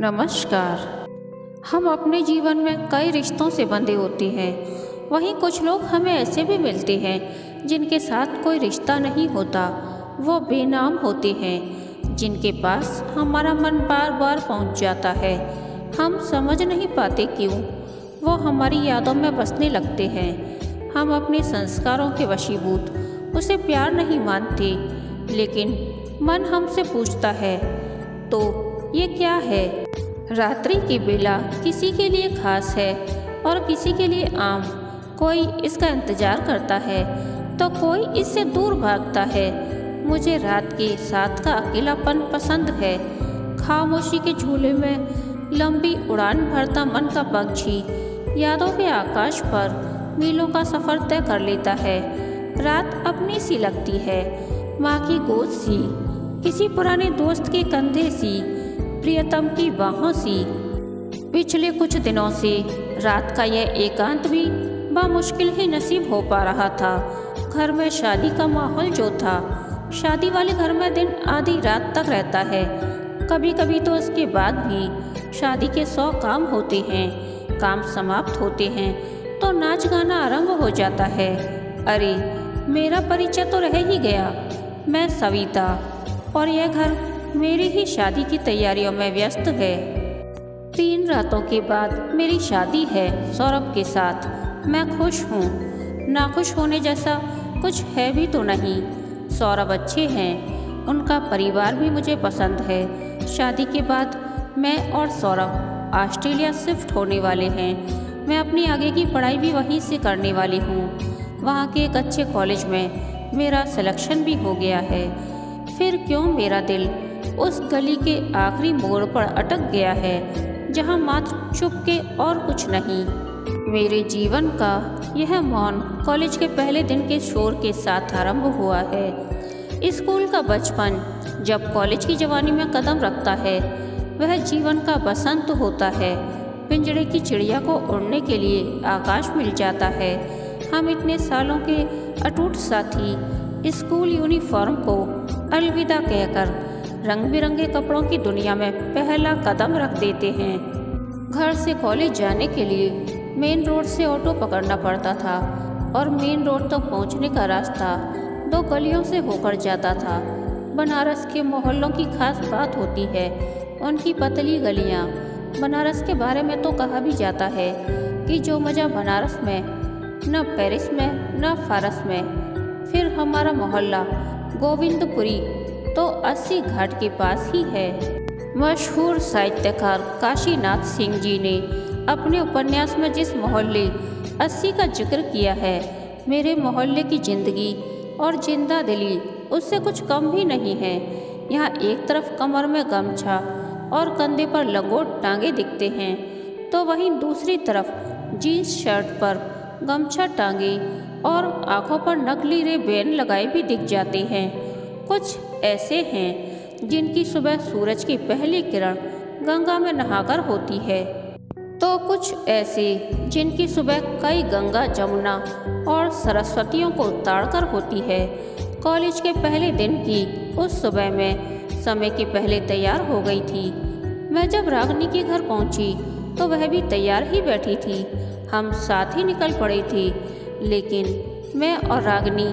नमस्कार। हम अपने जीवन में कई रिश्तों से बंधे होते हैं। वहीं कुछ लोग हमें ऐसे भी मिलते हैं जिनके साथ कोई रिश्ता नहीं होता। वो बेनाम होते हैं जिनके पास हमारा मन बार बार पहुंच जाता है। हम समझ नहीं पाते क्यों वो हमारी यादों में बसने लगते हैं। हम अपने संस्कारों के वशीभूत उसे प्यार नहीं मानते, लेकिन मन हमसे पूछता है तो ये क्या है। रात्रि की बेला किसी के लिए खास है और किसी के लिए आम। कोई इसका इंतजार करता है तो कोई इससे दूर भागता है। मुझे रात के साथ का अकेलापन पसंद है। खामोशी के झूले में लंबी उड़ान भरता मन का पक्षी यादों के आकाश पर मीलों का सफ़र तय कर लेता है। रात अपनी सी लगती है, माँ की गोद सी, किसी पुराने दोस्त के कंधे सी, प्रियतम की बाहों सी। पिछले कुछ दिनों से रात का यह एकांत भी बामुश्किल ही नसीब हो पा रहा था। घर में शादी का माहौल जो था, शादी वाले घर में दिन आधी रात तक रहता है। कभी कभी तो उसके बाद भी शादी के 100 काम होते हैं। काम समाप्त होते हैं तो नाच गाना आरंभ हो जाता है। अरे, मेरा परिचय तो रह ही गया। मैं सविता, और यह घर मेरी ही शादी की तैयारियों में व्यस्त है। 3 रातों के बाद मेरी शादी है सौरभ के साथ। मैं खुश हूँ। नाखुश होने जैसा कुछ है भी तो नहीं। सौरभ अच्छे हैं, उनका परिवार भी मुझे पसंद है। शादी के बाद मैं और सौरभ ऑस्ट्रेलिया शिफ्ट होने वाले हैं। मैं अपनी आगे की पढ़ाई भी वहीं से करने वाली हूँ। वहाँ के एक अच्छे कॉलेज में मेरा सिलेक्शन भी हो गया है। फिर क्यों मेरा दिल उस गली के आखिरी मोड़ पर अटक गया है जहाँ मात्र चुपके और कुछ नहीं। मेरे जीवन का यह मौन कॉलेज के पहले दिन के शोर के साथ आरंभ हुआ है। स्कूल का बचपन जब कॉलेज की जवानी में कदम रखता है, वह जीवन का बसंत होता है। पिंजड़े की चिड़िया को उड़ने के लिए आकाश मिल जाता है। हम इतने सालों के अटूट साथी स्कूल यूनिफॉर्म को अलविदा कहकर रंग बिरंगे कपड़ों की दुनिया में पहला कदम रख देते हैं। घर से कॉलेज जाने के लिए मेन रोड से ऑटो पकड़ना पड़ता था और मेन रोड तक पहुंचने का रास्ता 2 गलियों से होकर जाता था। बनारस के मोहल्लों की खास बात होती है उनकी पतली गलियां। बनारस के बारे में तो कहा भी जाता है कि जो मज़ा बनारस में, न पेरिस में, न फारस में। फिर हमारा मोहल्ला गोविंदपुरी तो 80 घाट के पास ही है। मशहूर साहित्यकार काशीनाथ सिंह जी ने अपने उपन्यास में जिस मोहल्ले 80 का जिक्र किया है, मेरे मोहल्ले की जिंदगी और जिंदा दिली उससे कुछ कम भी नहीं है। यहाँ एक तरफ कमर में गमछा और कंधे पर लंगोट टांगे दिखते हैं, तो वहीं दूसरी तरफ जीन्स शर्ट पर गमछा टांगे और आंखों पर नकली रेबैन लगाए भी दिख जाते हैं। कुछ ऐसे हैं जिनकी सुबह सूरज की पहली किरण गंगा में नहाकर होती है, तो कुछ ऐसे जिनकी सुबह कई गंगा, जमुना और सरस्वतियों को उतारकर होती है। कॉलेज के पहले दिन की उस सुबह में समय के पहले तैयार हो गई थी। मैं जब रागनी के घर पहुंची तो वह भी तैयार ही बैठी थी। हम साथ ही निकल पड़े थे, लेकिन मैं और रागनी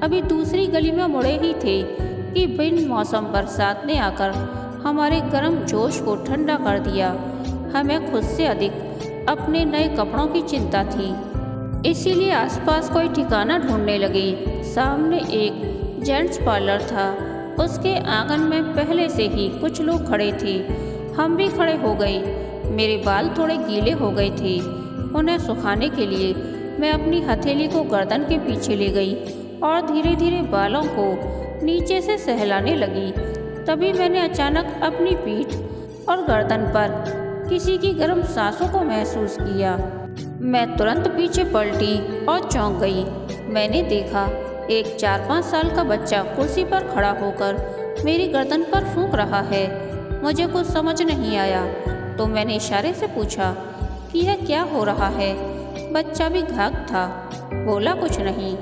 अभी दूसरी गली में मुड़े ही थे कि बिन मौसम बरसात ने आकर हमारे गर्म जोश को ठंडा कर दिया। हमें खुद से अधिक अपने नए कपड़ों की चिंता थी, इसीलिए आसपास कोई ठिकाना ढूंढने लगे। सामने एक जेंट्स पार्लर था। उसके आंगन में पहले से ही कुछ लोग खड़े थे। हम भी खड़े हो गए। मेरे बाल थोड़े गीले हो गए थे। उन्हें सुखाने के लिए मैं अपनी हथेली को गर्दन के पीछे ले गई और धीरे धीरे बालों को नीचे से सहलाने लगी। तभी मैंने अचानक अपनी पीठ और गर्दन पर किसी की गर्म सांसों को महसूस किया। मैं तुरंत पीछे पलटी और चौंक गई। मैंने देखा एक 4-5 साल का बच्चा कुर्सी पर खड़ा होकर मेरी गर्दन पर फूंक रहा है। मुझे कुछ समझ नहीं आया तो मैंने इशारे से पूछा कि यह क्या हो रहा है। बच्चा भी घाघ था, बोला कुछ नहीं,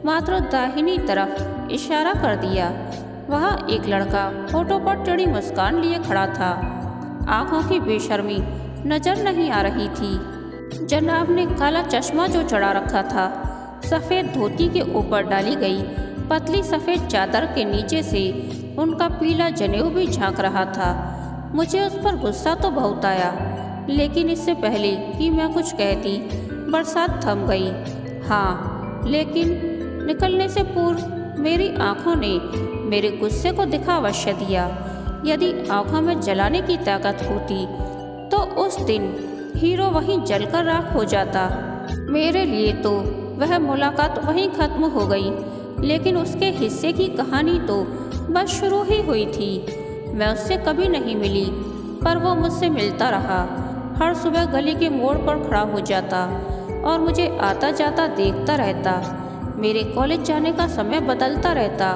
मात्र दाहिनी तरफ इशारा कर दिया। वहाँ एक लड़का होठों पर टेढ़ी मुस्कान लिए खड़ा था। आंखों की बेशर्मी नजर नहीं आ रही थी। जनाब ने काला चश्मा जो चढ़ा रखा था, सफ़ेद धोती के ऊपर डाली गई पतली सफ़ेद चादर के नीचे से उनका पीला जनेऊ भी झांक रहा था। मुझे उस पर गुस्सा तो बहुत आया, लेकिन इससे पहले कि मैं कुछ कहती बरसात थम गई। हाँ, लेकिन निकलने से पूर्व मेरी आंखों ने मेरे गुस्से को दिखा अवश्य दिया। यदि आंखों में जलाने की ताकत होती तो उस दिन हीरो वहीं जलकर राख हो जाता। मेरे लिए तो वह मुलाकात वहीं खत्म हो गई, लेकिन उसके हिस्से की कहानी तो बस शुरू ही हुई थी। मैं उससे कभी नहीं मिली, पर वो मुझसे मिलता रहा। हर सुबह गली के मोड़ पर खड़ा हो जाता और मुझे आता जाता देखता रहता। मेरे कॉलेज जाने का समय बदलता रहता,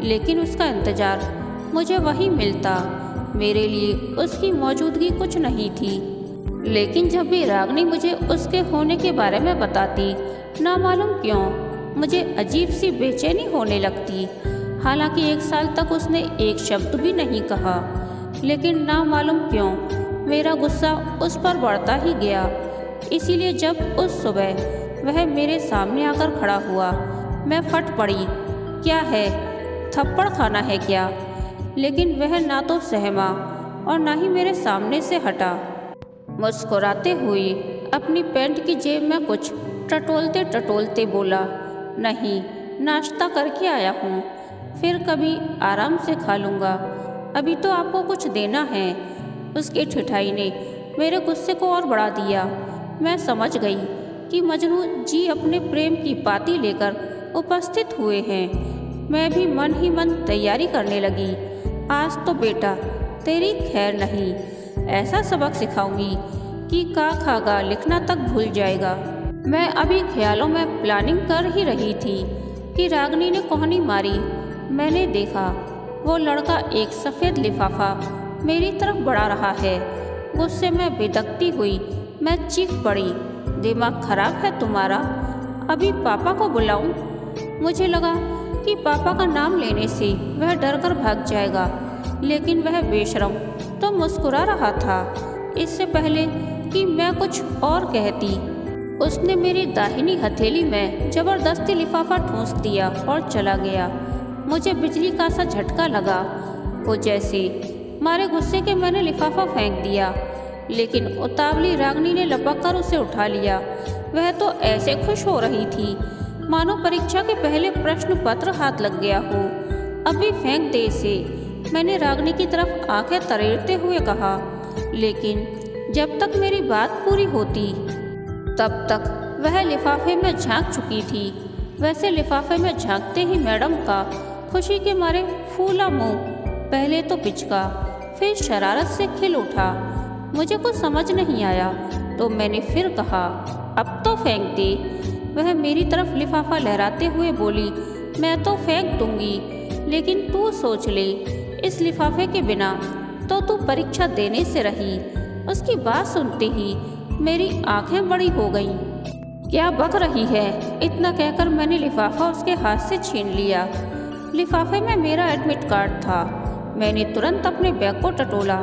लेकिन उसका इंतज़ार मुझे वहीं मिलता। मेरे लिए उसकी मौजूदगी कुछ नहीं थी, लेकिन जब भी रागनी मुझे उसके होने के बारे में बताती, ना मालूम क्यों मुझे अजीब सी बेचैनी होने लगती। हालांकि 1 साल तक उसने एक शब्द भी नहीं कहा, लेकिन ना मालूम क्यों मेरा गुस्सा उस पर बढ़ता ही गया। इसीलिए जब उस सुबह वह मेरे सामने आकर खड़ा हुआ, मैं फट पड़ी। क्या है, थप्पड़ खाना है क्या? लेकिन वह ना तो सहमा और ना ही मेरे सामने से हटा। मुस्कुराते हुए अपनी पैंट की जेब में कुछ टटोलते टटोलते बोला, नहीं, नाश्ता करके आया हूँ, फिर कभी आराम से खा लूँगा, अभी तो आपको कुछ देना है। उसकी ठिठाई ने मेरे गुस्से को और बढ़ा दिया। मैं समझ गई कि मजनू जी अपने प्रेम की पाती लेकर उपस्थित हुए हैं। मैं भी मन ही मन तैयारी करने लगी। आज तो बेटा तेरी खैर नहीं, ऐसा सबक सिखाऊंगी कि का खागा लिखना तक भूल जाएगा। मैं अभी ख्यालों में प्लानिंग कर ही रही थी कि रागनी ने कोहनी मारी। मैंने देखा वो लड़का एक सफ़ेद लिफाफा मेरी तरफ बढ़ा रहा है। गुस्से में बेदकती हुई मैं चीख पड़ी, दिमाग खराब है तुम्हारा? अभी पापा को बुलाऊं? मुझे लगा कि पापा का नाम लेने से वह डर कर भाग जाएगा, लेकिन वह बेशरम तो मुस्कुरा रहा था। इससे पहले कि मैं कुछ और कहती, उसने मेरी दाहिनी हथेली में जबरदस्ती लिफाफा ठूंस दिया और चला गया। मुझे बिजली का सा झटका लगा। वो जैसे मारे गुस्से के मैंने लिफाफा फेंक दिया, लेकिन उतावली रागनी ने लपक कर उसे उठा लिया। वह तो ऐसे खुश हो रही थी मानो परीक्षा के पहले प्रश्न पत्र हाथ लग गया हो। अभी फेंक दे इसे, मैंने रागनी की तरफ आंखें तरेरते हुए कहा, लेकिन जब तक मेरी बात पूरी होती तब तक वह लिफाफे में झांक चुकी थी। वैसे लिफाफे में झांकते ही मैडम का खुशी के मारे फूला मुंह पहले तो पिचका, फिर शरारत से खिल उठा। मुझे कुछ समझ नहीं आया तो मैंने फिर कहा, अब तो फेंक दे। वह मेरी तरफ लिफाफा लहराते हुए बोली, मैं तो फेंक दूंगी, लेकिन तू सोच ले, इस लिफाफे के बिना तो तू परीक्षा देने से रही। उसकी बात सुनते ही मेरी आंखें बड़ी हो गईं। क्या बक रही है? इतना कहकर मैंने लिफाफा उसके हाथ से छीन लिया। लिफाफे में मेरा एडमिट कार्ड था। मैंने तुरंत अपने बैग को टटोला।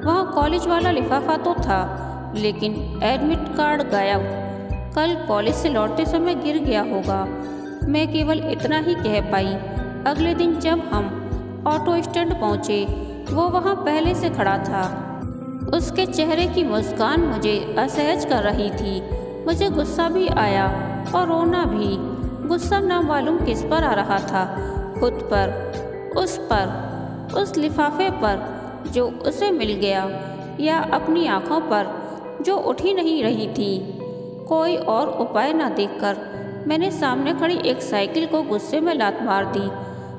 वहाँ कॉलेज वाला लिफाफा तो था, लेकिन एडमिट कार्ड गायब। कल कॉलेज से लौटते समय गिर गया होगा। मैं केवल इतना ही कह पाई। अगले दिन जब हम ऑटो स्टैंड पहुँचे, वो वहाँ पहले से खड़ा था। उसके चेहरे की मुस्कान मुझे असहज कर रही थी। मुझे गुस्सा भी आया और रोना भी। गुस्सा ना मालूम किस पर आ रहा था, खुद पर, उस लिफाफे पर जो उसे मिल गया, या अपनी आंखों पर जो उठ ही नहीं रही थी। कोई और उपाय ना देखकर मैंने सामने खड़ी एक साइकिल को गुस्से में लात मार दी।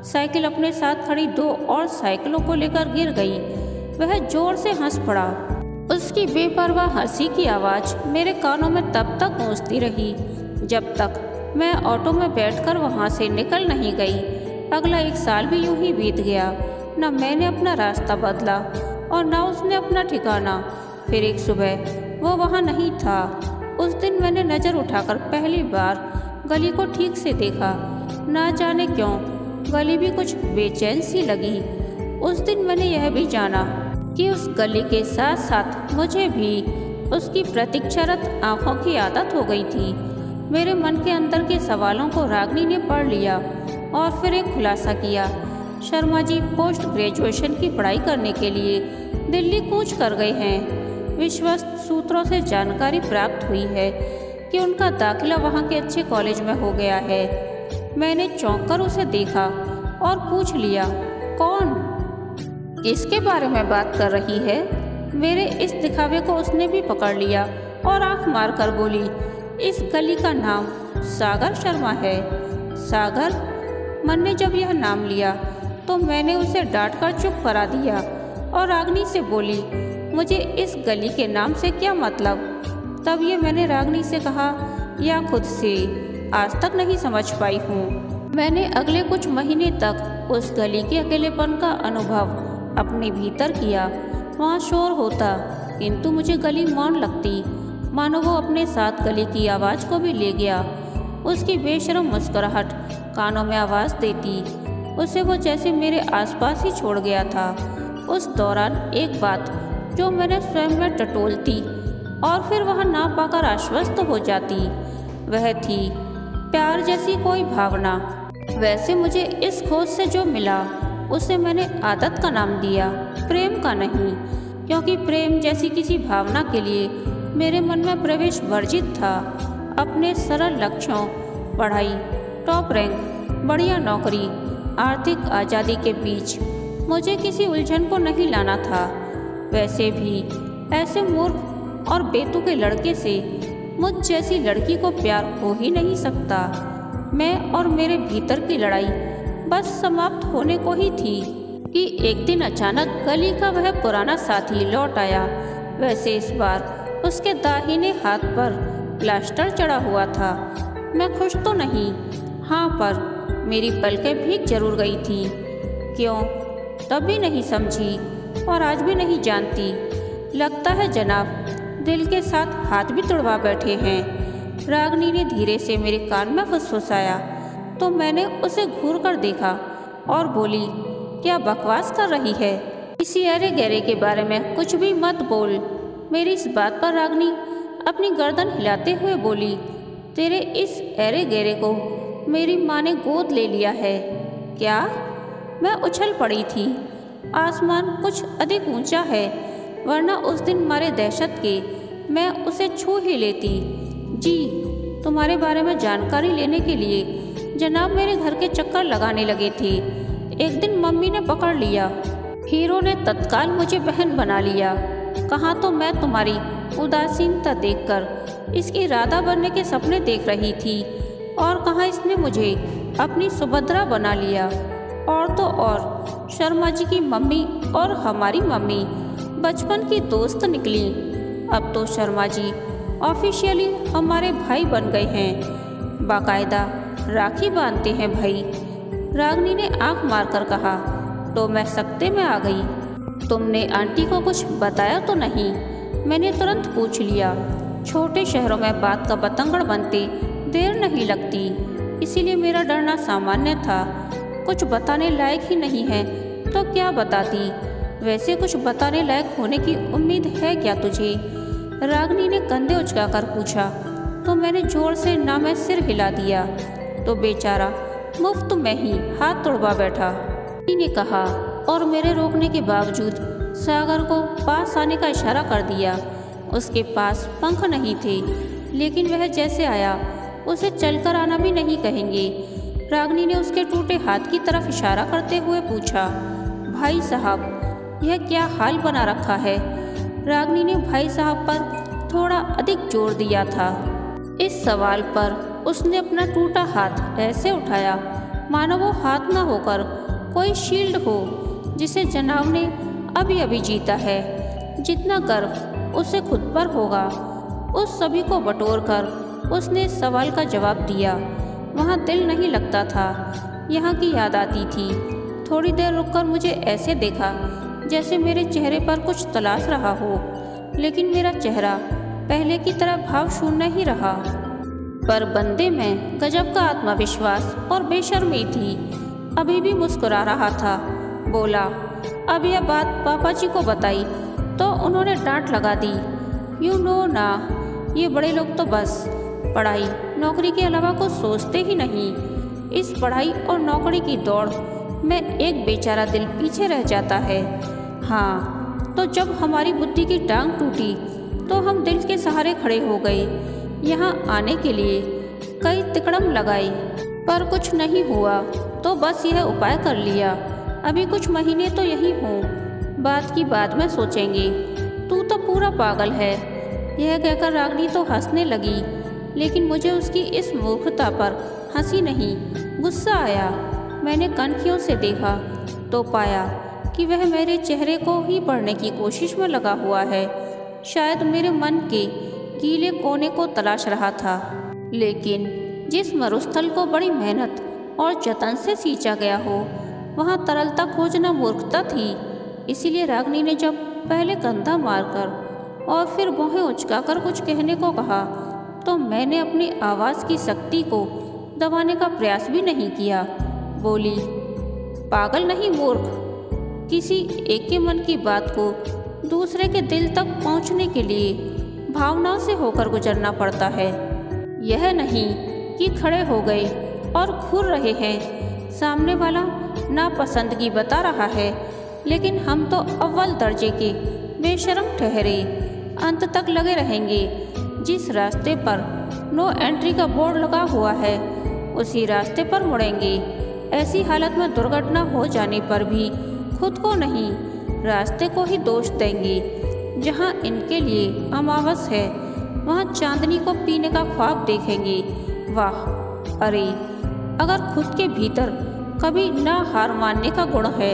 साइकिल अपने साथ खड़ी 2 और साइकिलों को लेकर गिर गई। वह जोर से हंस पड़ा। उसकी बेपरवाह हंसी की आवाज़ मेरे कानों में तब तक गूंजती रही जब तक मैं ऑटो में बैठकर वहाँ से निकल नहीं गई। अगला 1 साल भी यूं ही बीत गया। न मैंने अपना रास्ता बदला और न उसने अपना ठिकाना। फिर एक सुबह वो वहाँ नहीं था। उस दिन मैंने नज़र उठाकर पहली बार गली को ठीक से देखा। ना जाने क्यों गली भी कुछ बेचैन सी लगी। उस दिन मैंने यह भी जाना कि उस गली के साथ साथ मुझे भी उसकी प्रतीक्षारत आंखों की आदत हो गई थी। मेरे मन के अंदर के सवालों को रागनी ने पढ़ लिया और फिर एक खुलासा किया। शर्मा जी पोस्ट ग्रेजुएशन की पढ़ाई करने के लिए दिल्ली कूच कर गए हैं। विश्वस्त सूत्रों से जानकारी प्राप्त हुई है कि उनका दाखिला वहाँ के अच्छे कॉलेज में हो गया है। मैंने चौंक कर उसे देखा और पूछ लिया, कौन? किसके बारे में बात कर रही है? मेरे इस दिखावे को उसने भी पकड़ लिया और आंख मारकर बोली, इस गली का नाम सागर शर्मा है। सागर? मन ने जब यह नाम लिया तो मैंने उसे डांट कर चुप करा दिया और रागनी से बोली, मुझे इस गली के नाम से क्या मतलब? तब ये मैंने रागनी से कहा या खुद से, आज तक नहीं समझ पाई हूँ। मैंने अगले कुछ महीने तक उस गली के अकेलेपन का अनुभव अपने भीतर किया। वहाँ शोर होता किंतु मुझे गली मौन लगती, मानो वो अपने साथ गली की आवाज़ को भी ले गया। उसकी बेशर्म मुस्कुराहट कानों में आवाज़ देती, उसे वो जैसे मेरे आसपास ही छोड़ गया था। उस दौरान एक बात जो मैंने स्वयं में टटोलती और फिर वह ना पाकर आश्वस्त हो जाती, वह थी प्यार जैसी कोई भावना। वैसे मुझे इस खोज से जो मिला उसे मैंने आदत का नाम दिया, प्रेम का नहीं, क्योंकि प्रेम जैसी किसी भावना के लिए मेरे मन में प्रवेश वर्जित था। अपने सरल लक्ष्यों, पढ़ाई, टॉप रैंक, बढ़िया नौकरी, आर्थिक आज़ादी के बीच मुझे किसी उलझन को नहीं लाना था। वैसे भी ऐसे मूर्ख और बेतुके लड़के से मुझ जैसी लड़की को प्यार हो ही नहीं सकता। मैं और मेरे भीतर की लड़ाई बस समाप्त होने को ही थी कि एक दिन अचानक गली का वह पुराना साथी लौट आया। वैसे इस बार उसके दाहिने हाथ पर प्लास्टर चढ़ा हुआ था। मैं खुश तो नहीं, हाँ, पर मेरी पलकें भीग जरूर गई थी। क्यों? तब भी नहीं समझी और आज भी नहीं जानती। लगता है जनाब दिल के साथ हाथ भी तुड़वा बैठे हैं। रागनी ने धीरे से मेरे कान में फुसफुसाया तो मैंने उसे घूर कर देखा और बोली, क्या बकवास कर रही है? इसी अरे गहरे के बारे में कुछ भी मत बोल। मेरी इस बात पर रागनी अपनी गर्दन हिलाते हुए बोली, तेरे इस अरे गहरे को मेरी माँ ने गोद ले लिया है। क्या? मैं उछल पड़ी थी। आसमान कुछ अधिक ऊंचा है, वरना उस दिन मारे दहशत के मैं उसे छू ही लेती। जी, तुम्हारे बारे में जानकारी लेने के लिए जनाब मेरे घर के चक्कर लगाने लगे थे। एक दिन मम्मी ने पकड़ लिया। हीरो ने तत्काल मुझे बहन बना लिया। कहाँ तो मैं तुम्हारी उदासीनता देखकर इसकी राधा बनने के सपने देख रही थी और कहाँ इसने मुझे अपनी सुभद्रा बना लिया। और तो और शर्मा जी की मम्मी और हमारी मम्मी बचपन की दोस्त निकली। अब तो शर्मा जी ऑफिशियली हमारे भाई बन गए हैं, बाकायदा राखी बांधते हैं भाई। रागनी ने आंख मारकर कहा, तो मैं सकते में आ गई। तुमने आंटी को कुछ बताया तो नहीं? मैंने तुरंत पूछ लिया। छोटे शहरों में बात का बतंगड़ बनते देर नहीं लगती, इसीलिए मेरा डरना सामान्य था। कुछ बताने लायक ही नहीं है तो क्या बताती? वैसे कुछ बताने लायक होने की उम्मीद है क्या तुझे? रागनी ने कंधे उचकाकर पूछा तो मैंने जोर से ना में सिर हिला दिया तो बेचारा मुफ्त में ही हाथ तोड़वा बैठा। ने कहा और मेरे रोकने के बावजूद सागर को पास आने का इशारा कर दिया। उसके पास पंख नहीं थे, लेकिन वह जैसे आया उसे चलकर आना भी नहीं कहेंगे। रागनी ने उसके टूटे हाथ की तरफ इशारा करते हुए पूछा, भाई साहब यह क्या हाल बना रखा है? रागनी ने भाई साहब पर थोड़ा अधिक जोर दिया था। इस सवाल पर उसने अपना टूटा हाथ ऐसे उठाया मानो वो हाथ न होकर कोई शील्ड हो जिसे जनाब ने अभी अभी जीता है। जितना गर्व उसे खुद पर होगा उस सभी को बटोर कर उसने इस सवाल का जवाब दिया। वहाँ दिल नहीं लगता था, यहाँ की याद आती थी। थोड़ी देर रुककर मुझे ऐसे देखा जैसे मेरे चेहरे पर कुछ तलाश रहा हो, लेकिन मेरा चेहरा पहले की तरह भाव शून्य ही रहा। पर बंदे में गजब का आत्मविश्वास और बेशर्मी थी। अभी भी मुस्कुरा रहा था। बोला, अब यह बात पापा जी को बताई तो उन्होंने डांट लगा दी। यू नो ना, ये बड़े लोग तो बस पढ़ाई नौकरी के अलावा कुछ सोचते ही नहीं। इस पढ़ाई और नौकरी की दौड़ में एक बेचारा दिल पीछे रह जाता है। हाँ, तो जब हमारी बुद्धि की टांग टूटी तो हम दिल के सहारे खड़े हो गए। यहाँ आने के लिए कई तिकड़म लगाई पर कुछ नहीं हुआ, तो बस यह उपाय कर लिया। अभी कुछ महीने तो यही हूँ, बात की बाद में सोचेंगे। तू तो पूरा पागल है। यह कहकर रागनी तो हंसने लगी, लेकिन मुझे उसकी इस मूर्खता पर हंसी नहीं, गुस्सा आया। मैंने कनखियों से देखा तो पाया कि वह मेरे चेहरे को ही पढ़ने की कोशिश में लगा हुआ है। शायद मेरे मन के गीले कोने को तलाश रहा था। लेकिन जिस मरुस्थल को बड़ी मेहनत और जतन से सींचा गया हो, वहाँ तरलता खोजना मूर्खता थी। इसीलिए रागनी ने जब पहले कंधा मारकर और फिर भौहें उचकाकर कुछ कहने को कहा, तो मैंने अपनी आवाज़ की शक्ति को दबाने का प्रयास भी नहीं किया। बोली, पागल नहीं मूर्ख। किसी एक के मन की बात को दूसरे के दिल तक पहुंचने के लिए भावनाओं से होकर गुजरना पड़ता है। यह नहीं कि खड़े हो गए और घूर रहे हैं। सामने वाला नापसंदगी बता रहा है, लेकिन हम तो अव्वल दर्जे के बेशर्म ठहरे। अंत तक लगे रहेंगे। जिस रास्ते पर नो एंट्री का बोर्ड लगा हुआ है, उसी रास्ते पर मुड़ेंगे। ऐसी हालत में दुर्घटना हो जाने पर भी खुद को नहीं, रास्ते को ही दोष देंगे। जहाँ इनके लिए अमावस है, वहाँ चांदनी को पीने का ख्वाब देखेंगे। वाह! अरे, अगर खुद के भीतर कभी ना हार मानने का गुण है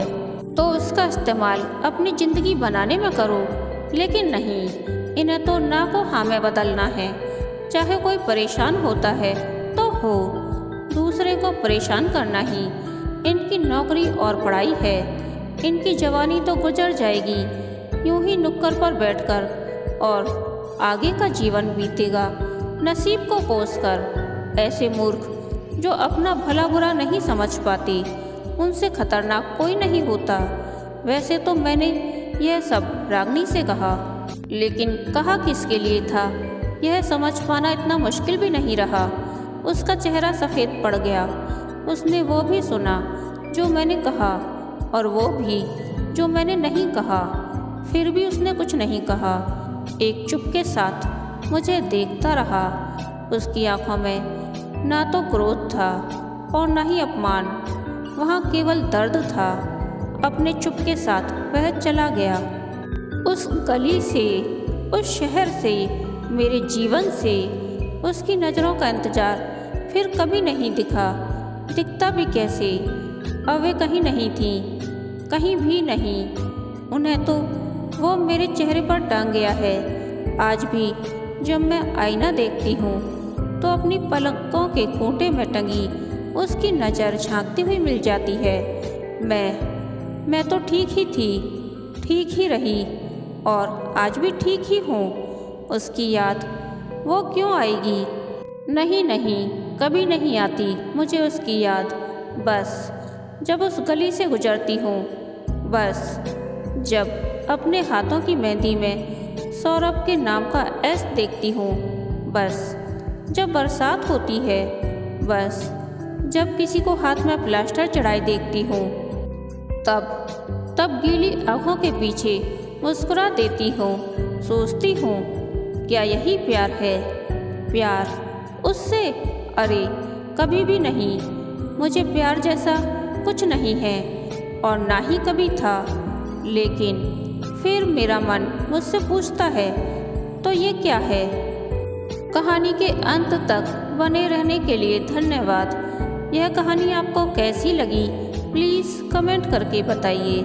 तो उसका इस्तेमाल अपनी जिंदगी बनाने में करो। लेकिन नहीं, इन्हें तो ना को हाँ में बदलना है। चाहे कोई परेशान होता है तो हो, दूसरे को परेशान करना ही इनकी नौकरी और पढ़ाई है। इनकी जवानी तो गुजर जाएगी यूं ही नुक्कड़ पर बैठकर, और आगे का जीवन बीतेगा नसीब को कोसकर। ऐसे मूर्ख जो अपना भला बुरा नहीं समझ पाते, उनसे खतरनाक कोई नहीं होता। वैसे तो मैंने यह सब रागनी से कहा, लेकिन कहा किसके लिए था यह समझ पाना इतना मुश्किल भी नहीं रहा। उसका चेहरा सफ़ेद पड़ गया। उसने वो भी सुना जो मैंने कहा और वो भी जो मैंने नहीं कहा। फिर भी उसने कुछ नहीं कहा, एक चुप के साथ मुझे देखता रहा। उसकी आंखों में ना तो क्रोध था और ना ही अपमान, वहाँ केवल दर्द था। अपने चुप के साथ वह चला गया। उस गली से, उस शहर से, मेरे जीवन से उसकी नज़रों का इंतज़ार फिर कभी नहीं दिखा। दिखता भी कैसे? अब वे कहीं नहीं थी, कहीं भी नहीं। उन्हें तो वो मेरे चेहरे पर टांग गया है। आज भी जब मैं आईना देखती हूँ तो अपनी पलकों के खूंटे में टंगी उसकी नज़र झांकती हुई मिल जाती है। मैं तो ठीक ही थी, ठीक ही रही और आज भी ठीक ही हूँ। उसकी याद वो क्यों आएगी? नहीं नहीं, कभी नहीं आती मुझे उसकी याद। बस जब उस गली से गुजरती हूँ, बस जब अपने हाथों की मेहंदी में सौरभ के नाम का एस देखती हूँ, बस जब बरसात होती है, बस जब किसी को हाथ में प्लास्टर चढ़ाए देखती हूँ, तब गीली आँखों के पीछे मुस्कुरा देती हूँ। सोचती हूँ, क्या यही प्यार है? प्यार उससे? अरे कभी भी नहीं। मुझे प्यार जैसा कुछ नहीं है और ना ही कभी था। लेकिन फिर मेरा मन मुझसे पूछता है, तो ये क्या है? कहानी के अंत तक बने रहने के लिए धन्यवाद। यह कहानी आपको कैसी लगी प्लीज़ कमेंट करके बताइए।